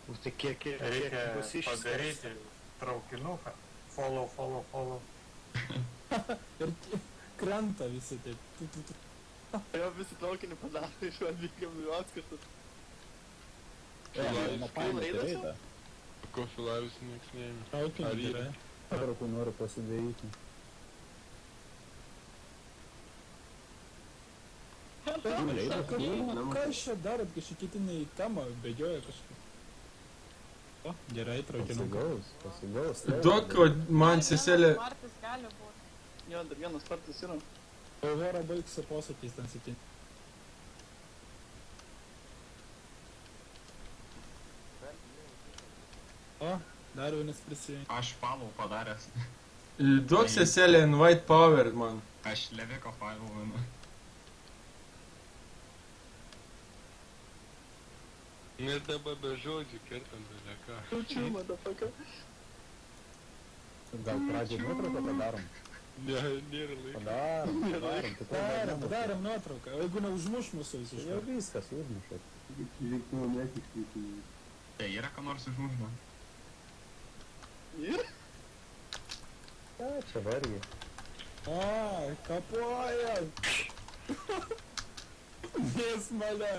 Tai kiek Reikia bus padaryti traukinuką. Follow. Ir krenta visi taip. Jo visi traukinį padaro, iš atvykiam į atskirtus. Paėmė reitą. Ko Filajus nieks neėmė. Traukinį Ar yra? gerai. Nuotraukų noriu pasidėryti. Kas čia darot, kažkaip kiti į temą bėgioja kažkaip. O, gerai, traukinuką. Pasigaus. Duok man seselė. Martis gali būti. Jo, dar vienas spartas yra. Aurora baigsi posūkiais ten 7. O, dar vienas prisijungia. Aš follow padaręs. Duok seselė invite power man. Aš Leviko followinu. Ir dabar be žodžių kertam beleką. Tučiu, motherfucker. Gal pradžiai nuotrauką padarom? Ne, nėra laiko. Padarom. Darom nuotrauką, o jeigu neužmuš mūsų Jau visiškai. viskas, užmušat. Tai yra ką nors užmužma. Ir? Ką čia vargiai? A, kapoja! Jis mane!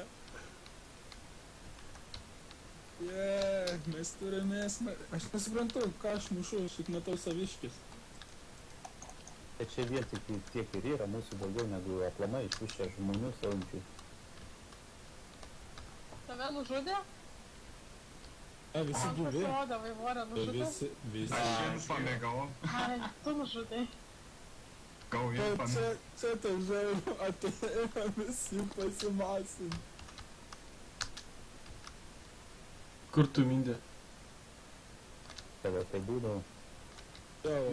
Mes turime esmę. Aš nesuprantu, ką aš mušu, aš tik matau saviškis. Tai čia vien tik tiek ir yra, mūsų daugiau negu aplamai iš višė žmonių saujančių. Tave nužudė? A, visi Man gyvi. pasirodė, vaivorė nužudė. Visi. Aš infame gavau. Ai, tu nužudai. Gavau infame. Čia tai žiauru, atėjo visi pasimasim. Kur tu mindė? Tada tai būdavo.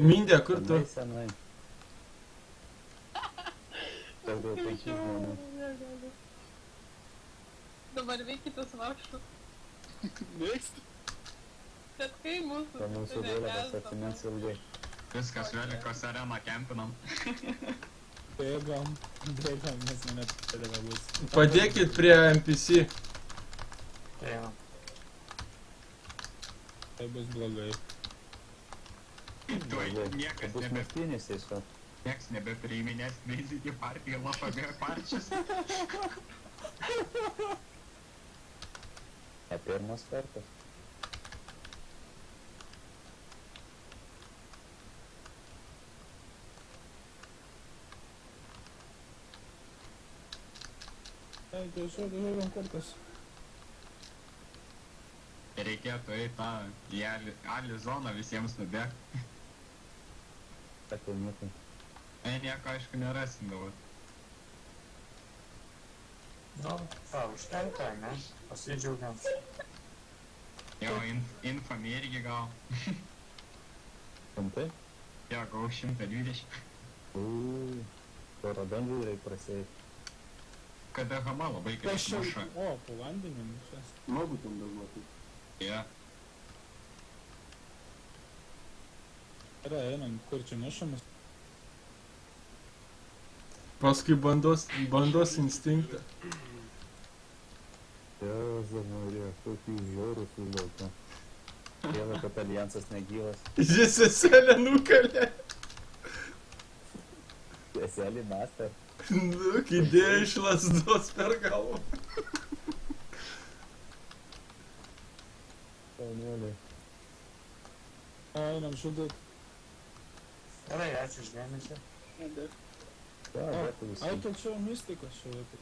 Mindė, kur tu? Senai. Daugiau 5 žmonių. Dabar veikitas vargšus. Mėgstu. Bet kai mūsų... Ta mūsų vėliavas atsimins ilgai. Viskas Velikos arena kempinam. Bėgam, nes mane padeda bus. Padėkit prie NPC. Eina. Tai bus blogai. Tuoj niekas Bus muštinis tiesiog. nieks nebepriiminės Vizity partiją LFG parčius. Ne pirmas kartas. Tai tiesiog žaidžiam kartas. Reikėtų į Ali zoną visiems nubėgti. Sakau, nieko. Nieko aišku nerasim dabar. Nu, ką, užtenka, ne? Pasidžiaugiam. Jo, infami irgi gal. Šimtai? Jo, gau 120. Porą bendžių reikia prasėti. Kada hama labai Kas kaip čia? muša. O, po vandeniu mušas. Mogu tam galvoti. Jo. Yra, einam, kur čia mušamas? Paskui bandos instinktą. Jėza Marija, kokį žiaurų sulauką. Dieve, kad alijansas negyvas. Jis seselę nukalė. Seselį master. Nu, idėja iš lasdos per galvą. Paunėlį. Einam, žudut. Gerai, ačiū už dėmesį. Ja, dėkui visi. Ai, tai čia mistikos čia yra.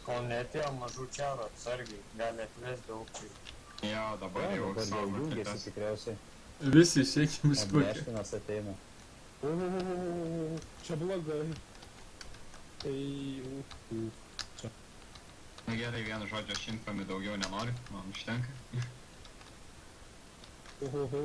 Kol neatėjo mažų čiarų atsargiai, gali atvesti daugčiai. Jo, dabar Ja, jau dabar jau savo jungiasi kitas. tikriausiai. Visi siekim skutį. Apneštinas ateina. Čia blogai. Tai... Na gerai, vienu žodžiu, aš infami daugiau nenoriu, man užtenka. Uhuhu.